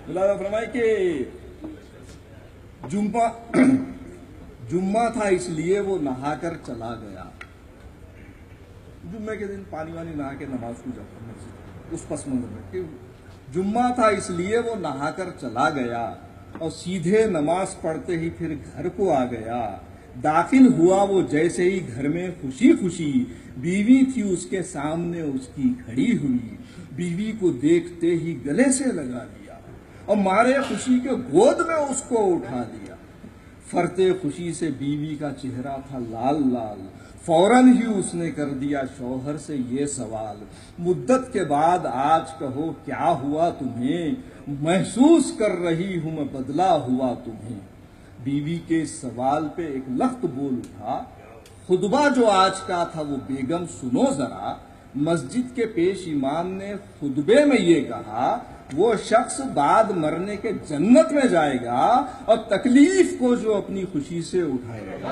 मुलाजा फरमाए कि जुम्मा था इसलिए वो नहाकर चला गया। जुम्मे के दिन पानी वानी नहा के नमाज को जाता मस्जिद, उस पस मंजर में कि जुम्मा था इसलिए वो नहाकर चला गया और सीधे नमाज पढ़ते ही फिर घर को आ गया। दाखिल हुआ वो जैसे ही घर में खुशी खुशी, बीवी थी उसके सामने उसकी खड़ी हुई। बीवी को देखते ही गले से लगा लिया और मारे खुशी के गोद में उसको उठा लिया। फरते खुशी से बीवी का चेहरा था लाल लाल। फौरन ही उसने कर दिया शौहर से ये सवाल, मुद्दत के बाद आज कहो क्या हुआ तुम्हें, महसूस कर रही हूं मैं बदला हुआ तुम्हें। बीवी के सवाल पे एक लख्त बोल उठा, खुतबा जो आज का था वो बेगम सुनो जरा। मस्जिद के पेश इमाम ने खुतबे में ये कहा, वो शख्स बाद मरने के जन्नत में जाएगा और तकलीफ को जो अपनी खुशी से उठाएगा।